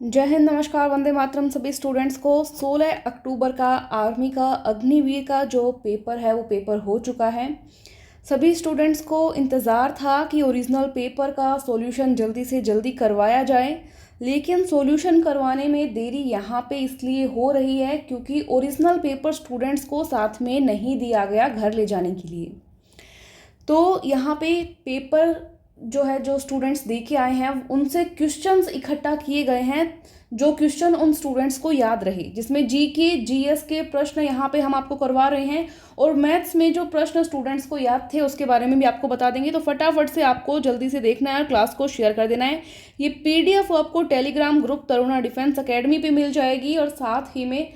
जय हिंद, नमस्कार, वंदे मातरम सभी स्टूडेंट्स को। 16 अक्टूबर का आर्मी का अग्निवीर का जो पेपर है वो पेपर हो चुका है। सभी स्टूडेंट्स को इंतज़ार था कि ओरिजिनल पेपर का सॉल्यूशन जल्दी से जल्दी करवाया जाए, लेकिन सॉल्यूशन करवाने में देरी यहाँ पे इसलिए हो रही है क्योंकि ओरिजिनल पेपर स्टूडेंट्स को साथ में नहीं दिया गया घर ले जाने के लिए। तो यहाँ पे पेपर जो है, जो स्टूडेंट्स दे के आए हैं उनसे क्वेश्चंस इकट्ठा किए गए हैं, जो क्वेश्चन उन स्टूडेंट्स को याद रहे, जिसमें जी के जीएस के प्रश्न यहाँ पे हम आपको करवा रहे हैं और मैथ्स में जो प्रश्न स्टूडेंट्स को याद थे उसके बारे में भी आपको बता देंगे। तो फटाफट से आपको जल्दी से देखना है और क्लास को शेयर कर देना है। ये पीडीएफ आपको Telegram group Taruna defence academy पे मिल जाएगी और साथ ही में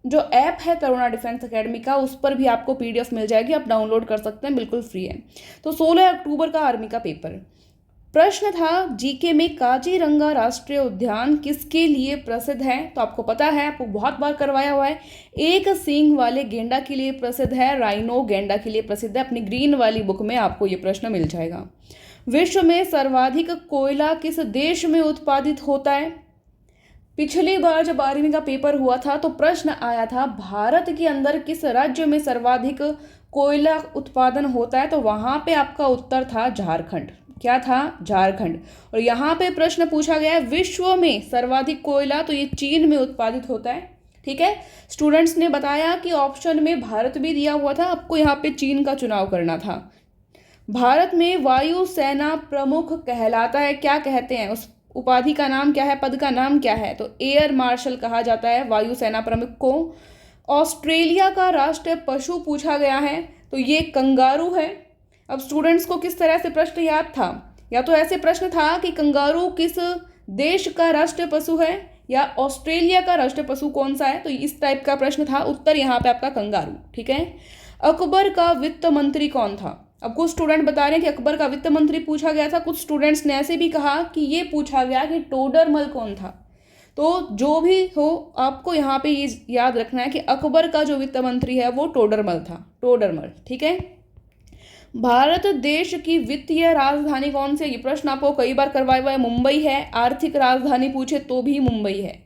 जो ऐप है तरुणा डिफेंस अकेडमी का, उस पर भी आपको पीडीएफ मिल जाएगी, आप डाउनलोड कर सकते हैं, बिल्कुल फ्री है। तो 16 अक्टूबर का आर्मी का पेपर प्रश्न था, जीके में काजीरंगा राष्ट्रीय उद्यान किसके लिए प्रसिद्ध है? तो आपको पता है, आपको बहुत बार करवाया हुआ है। एक सींग वाले गेंडा के लिए प्रसिद्ध है, राइनो गेंडा के लिए प्रसिद्ध है। अपनी ग्रीन वाली बुक में आपको ये प्रश्न मिल जाएगा। विश्व में सर्वाधिक कोयला किस देश में उत्पादित होता है? पिछली बार जब 12वीं का पेपर हुआ था तो प्रश्न आया था, भारत के अंदर किस राज्य में सर्वाधिक कोयला उत्पादन होता है? तो वहां पे आपका उत्तर था झारखंड। क्या था? झारखंड। और यहाँ पे प्रश्न पूछा गया है विश्व में सर्वाधिक कोयला, तो ये चीन में उत्पादित होता है। ठीक है, स्टूडेंट्स ने बताया कि ऑप्शन में भारत भी दिया हुआ था, आपको यहाँ पे चीन का चुनाव करना था। भारत में वायुसेना प्रमुख कहलाता है, क्या कहते हैं? उस उपाधि का नाम क्या है, पद का नाम क्या है? तो एयर मार्शल कहा जाता है वायुसेना प्रमुख को। ऑस्ट्रेलिया का राष्ट्रीय पशु पूछा गया है, तो ये कंगारू है। अब स्टूडेंट्स को किस तरह से प्रश्न याद था? या तो ऐसे प्रश्न था कि कंगारू किस देश का राष्ट्रीय पशु है या ऑस्ट्रेलिया का राष्ट्रीय पशु कौन सा है, तो इस टाइप का प्रश्न था। उत्तर यहाँ पे आपका कंगारू। ठीक है। अकबर का वित्त मंत्री कौन था? अब कुछ स्टूडेंट बता रहे हैं कि अकबर का वित्त मंत्री पूछा गया था, कुछ स्टूडेंट्स ने ऐसे भी कहा कि ये पूछा गया कि टोडरमल कौन था। तो जो भी हो, आपको यहाँ पे ये याद रखना है कि अकबर का जो वित्त मंत्री है वो टोडरमल था, टोडरमल। ठीक है। भारत देश की वित्तीय राजधानी कौन सी है? ये प्रश्न आपको कई बार करवाया हुआ है। मुंबई है। आर्थिक राजधानी पूछे तो भी मुंबई है।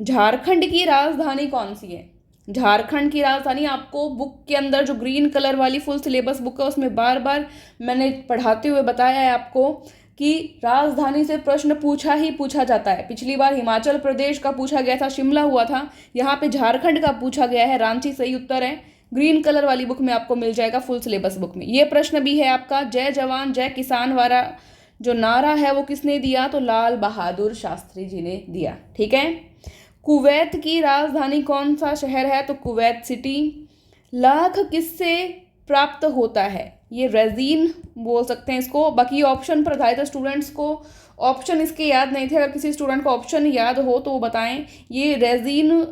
झारखंड की राजधानी कौन सी है? झारखंड की राजधानी आपको बुक के अंदर जो ग्रीन कलर वाली फुल सिलेबस बुक है उसमें बार बार मैंने पढ़ाते हुए बताया है आपको कि राजधानी से प्रश्न पूछा ही पूछा जाता है। पिछली बार हिमाचल प्रदेश का पूछा गया था, शिमला हुआ था। यहाँ पे झारखंड का पूछा गया है, रांची सही उत्तर है। ग्रीन कलर वाली बुक में आपको मिल जाएगा, फुल सिलेबस बुक में। ये प्रश्न भी है आपका, जय जवान जय किसान वाला जो नारा है वो किसने दिया? तो लाल बहादुर शास्त्री जी ने दिया। ठीक है। कुवैत की राजधानी कौन सा शहर है? तो कुवैत सिटी। लाख किससे प्राप्त होता है? ये रेजिन बोल सकते हैं इसको। बाकी ऑप्शन पर था, तो स्टूडेंट्स को ऑप्शन इसके याद नहीं थे। अगर किसी स्टूडेंट को ऑप्शन याद हो तो वो बताएं। ये रेजिन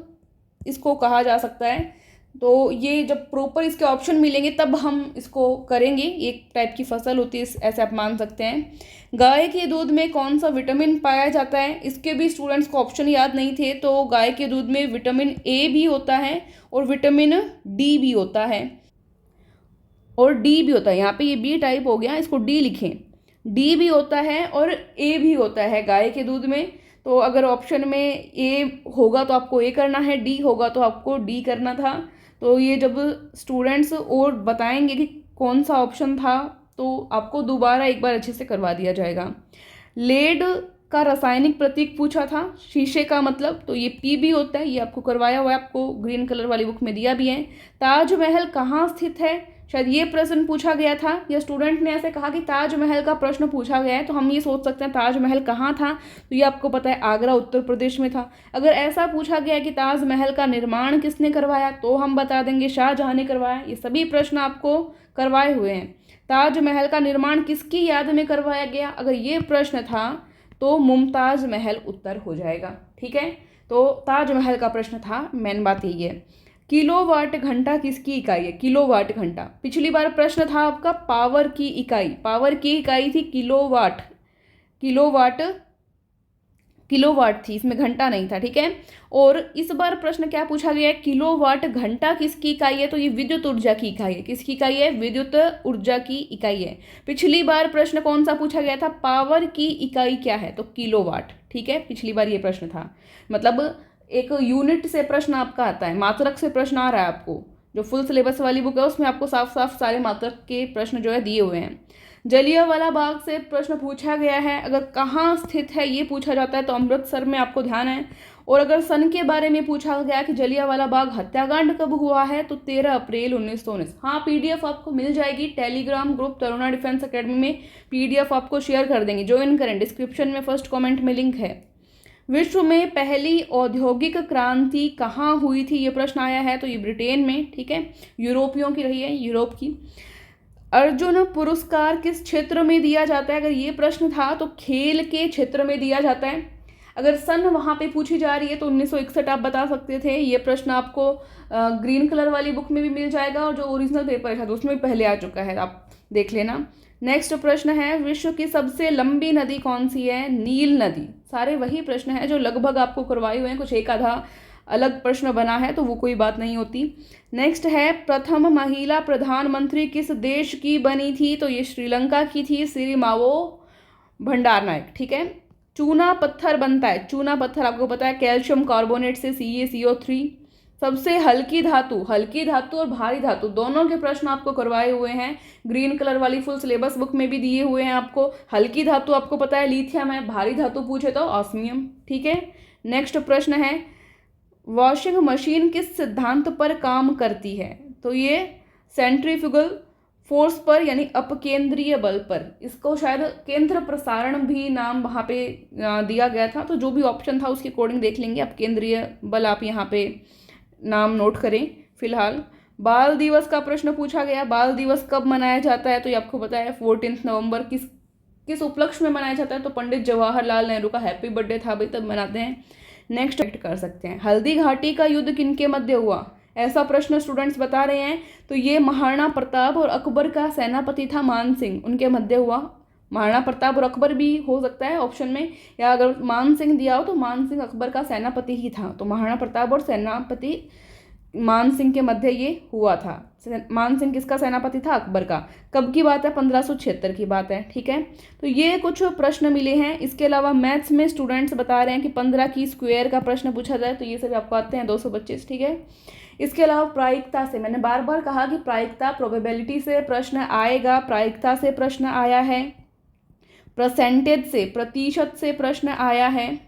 इसको कहा जा सकता है। तो ये जब प्रॉपर इसके ऑप्शन मिलेंगे तब हम इसको करेंगे। एक टाइप की फसल होती है, ऐसे आप मान सकते हैं। गाय के दूध में कौन सा विटामिन पाया जाता है? इसके भी स्टूडेंट्स को ऑप्शन याद नहीं थे। तो गाय के दूध में विटामिन ए भी होता है और विटामिन डी भी होता है, और डी भी होता है। यहाँ पे ये बी टाइप हो गया, इसको डी लिखें। डी भी होता है और ए भी होता है गाय के दूध में। तो अगर ऑप्शन में ए होगा तो आपको ए करना है, डी होगा तो आपको डी करना था। तो ये जब स्टूडेंट्स और बताएंगे कि कौन सा ऑप्शन था तो आपको दोबारा एक बार अच्छे से करवा दिया जाएगा। लेड का रासायनिक प्रतीक पूछा था, शीशे का मतलब, तो ये पी भी होता है। ये आपको करवाया हुआ है, आपको ग्रीन कलर वाली बुक में दिया भी है। ताजमहल कहाँ स्थित है? शायद ये प्रश्न पूछा गया था, या स्टूडेंट ने ऐसे कहा कि ताजमहल का प्रश्न पूछा गया है, तो हम ये सोच सकते हैं ताजमहल कहाँ था। तो ये आपको पता है आगरा उत्तर प्रदेश में था। अगर ऐसा पूछा गया कि ताजमहल का निर्माण किसने करवाया, तो हम बता देंगे शाहजहां ने करवाया। ये सभी प्रश्न आपको करवाए हुए हैं। ताजमहल का निर्माण किसकी याद में करवाया गया? अगर ये प्रश्न था तो मुमताज महल उत्तर हो जाएगा। ठीक है। तो ताजमहल का प्रश्न था, मेन बात यही है। किलोवाट घंटा किसकी इकाई है? किलोवाट घंटा। पिछली बार प्रश्न था आपका पावर की इकाई, पावर की इकाई थी किलोवाट। किलोवाट किलोवाट थी, इसमें घंटा नहीं था, ठीक है। और इस बार प्रश्न क्या पूछा गया है, किलोवाट घंटा किसकी इकाई है, तो ये विद्युत ऊर्जा की इकाई है। किसकी इकाई है, विद्युत ऊर्जा की इकाई है। पिछली बार प्रश्न कौन सा पूछा गया था, पावर की इकाई क्या है, तो किलोवाट, ठीक है। पिछली बार ये प्रश्न था, मतलब एक यूनिट से प्रश्न आपका आता है, मात्रक से प्रश्न आ रहा है आपको। जो फुल सिलेबस वाली बुक है उसमें आपको साफ साफ सारे मात्रक के प्रश्न जो है दिए हुए हैं। जलियांवाला बाग से प्रश्न पूछा गया है, अगर कहाँ स्थित है ये पूछा जाता है तो अमृतसर में आपको ध्यान है। और अगर सन के बारे में पूछा गया कि जलियांवाला बाग हत्याकांड कब हुआ है, तो 13 अप्रैल 1919। हाँ, पीडीएफ आपको मिल जाएगी Telegram group Taruna defence academy में, पीडीएफ आपको शेयर कर देंगे, ज्वाइन करें, डिस्क्रिप्शन में फर्स्ट कॉमेंट में लिंक है। विश्व में पहली औद्योगिक क्रांति कहाँ हुई थी, ये प्रश्न आया है, तो ये ब्रिटेन में, ठीक है, यूरोपियों की रही है, यूरोप की। अर्जुन पुरस्कार किस क्षेत्र में दिया जाता है, अगर ये प्रश्न था तो खेल के क्षेत्र में दिया जाता है। अगर सन वहाँ पे पूछी जा रही है तो 1961 आप बता सकते थे। ये प्रश्न आपको ग्रीन कलर वाली बुक में भी मिल जाएगा, और जो ओरिजिनल पेपर था तो उसमें भी पहले आ चुका है, आप देख लेना। नेक्स्ट प्रश्न है, विश्व की सबसे लंबी नदी कौन सी है, नील नदी। सारे वही प्रश्न हैं जो लगभग आपको करवाए हुए हैं, कुछ एक आधा अलग प्रश्न बना है तो वो कोई बात नहीं होती। नेक्स्ट है, प्रथम महिला प्रधानमंत्री किस देश की बनी थी, तो ये श्रीलंका की थी, सिरिमावो भंडारनायक, ठीक है। चूना पत्थर बनता है, चूना पत्थर आपको पता है कैल्शियम कार्बोनेट से, CaCO3। सबसे हल्की धातु और भारी धातु दोनों के प्रश्न आपको करवाए हुए हैं, ग्रीन कलर वाली फुल सिलेबस बुक में भी दिए हुए हैं आपको। हल्की धातु आपको पता है लिथियम है, भारी धातु पूछे तो ऑस्मियम, ठीक है। नेक्स्ट प्रश्न है, वॉशिंग मशीन किस सिद्धांत पर काम करती है, तो ये सेंट्रीफ्यूगल फोर्स पर, यानी अपकेंद्रीय बल पर। इसको शायद केंद्र प्रसारण भी नाम वहाँ पे दिया गया था, तो जो भी ऑप्शन था उसके अकॉर्डिंग देख लेंगे। अपकेंद्रीय बल आप यहाँ पे नाम नोट करें फिलहाल। बाल दिवस का प्रश्न पूछा गया, बाल दिवस कब मनाया जाता है, तो ये आपको पता है 14 नवंबर। किस उपलक्ष्य में मनाया जाता है, तो पंडित जवाहरलाल नेहरू का हैप्पी बर्थडे था भाई, तब मनाते हैं। नेक्स्ट कर सकते हैं, हल्दी घाटी का युद्ध किनके मध्य हुआ, ऐसा प्रश्न स्टूडेंट्स बता रहे हैं, तो ये महाराणा प्रताप और अकबर का सेनापति था मान सिंह, उनके मध्य हुआ। महाराणा प्रताप और अकबर भी हो सकता है ऑप्शन में, या अगर मान सिंह दिया हो तो मान सिंह अकबर का सेनापति ही था, तो महाराणा प्रताप और सेनापति मान सिंह के मध्य ये हुआ था। मान सिंह किसका सेनापति था, अकबर का। कब की बात है, 1576 की बात है, ठीक है। तो ये कुछ प्रश्न मिले हैं। इसके अलावा मैथ्स में स्टूडेंट्स बता रहे हैं कि 15 की स्क्वायर का प्रश्न पूछा जाए, तो ये सभी आपको आते हैं, 225, ठीक है। इसके अलावा प्रायिकता से, मैंने बार बार कहा कि प्रायिकता प्रोबेबिलिटी से प्रश्न आएगा, प्रायिकता से प्रश्न आया है। परसेंटेज से, प्रतिशत से प्रश्न आया है,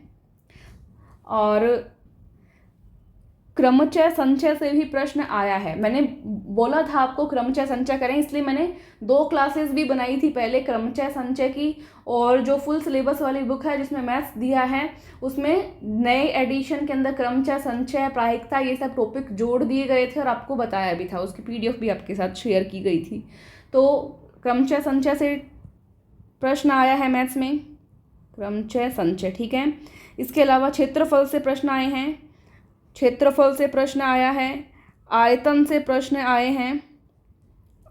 और क्रमचय संचय से भी प्रश्न आया है। मैंने बोला था आपको क्रमचय संचय करें, इसलिए मैंने 2 क्लासेस भी बनाई थी पहले क्रमचय संचय की, और जो फुल सिलेबस वाली बुक है जिसमें मैथ्स दिया है उसमें नए एडिशन के अंदर क्रमचय संचय, प्रायिकता, ये सब टॉपिक जोड़ दिए गए थे और आपको बताया भी था, उसकी PDF भी आपके साथ शेयर की गई थी। तो क्रमचय संचय से प्रश्न आया है मैथ्स में, क्रमचय संचय, ठीक है। इसके अलावा क्षेत्रफल से प्रश्न आए हैं, क्षेत्रफल से प्रश्न आया है, आयतन से प्रश्न आए हैं,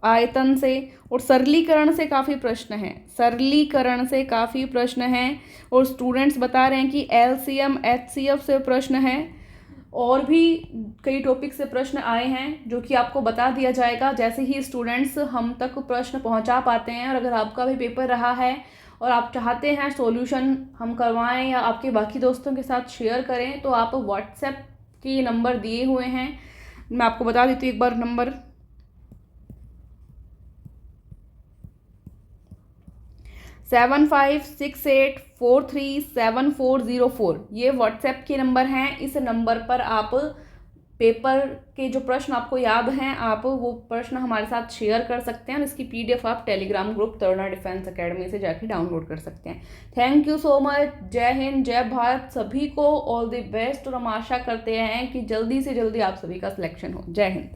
आयतन से, और सरलीकरण से काफ़ी प्रश्न हैं, सरलीकरण से काफ़ी प्रश्न हैं। और स्टूडेंट्स बता रहे हैं कि LCM HCF से प्रश्न है, और भी कई टॉपिक से प्रश्न आए हैं जो कि आपको बता दिया जाएगा जैसे ही स्टूडेंट्स हम तक प्रश्न पहुंचा पाते हैं। और अगर आपका भी पेपर रहा है और आप चाहते हैं सॉल्यूशन हम करवाएं या आपके बाकी दोस्तों के साथ शेयर करें, तो आप व्हाट्सएप के नंबर दिए हुए हैं, मैं आपको बता देती हूँ एक बार नंबर। 7568437404, ये व्हाट्सएप के नंबर हैं। इस नंबर पर आप पेपर के जो प्रश्न आपको याद हैं, आप वो प्रश्न हमारे साथ शेयर कर सकते हैं, और इसकी PDF आप Telegram group Taruna defence academy से जाके डाउनलोड कर सकते हैं। Thank you so much. जय हिंद, जय भारत, सभी को ऑल द बेस्ट, और हम आशा करते हैं कि जल्दी से जल्दी आप सभी का सिलेक्शन हो। जय हिंद।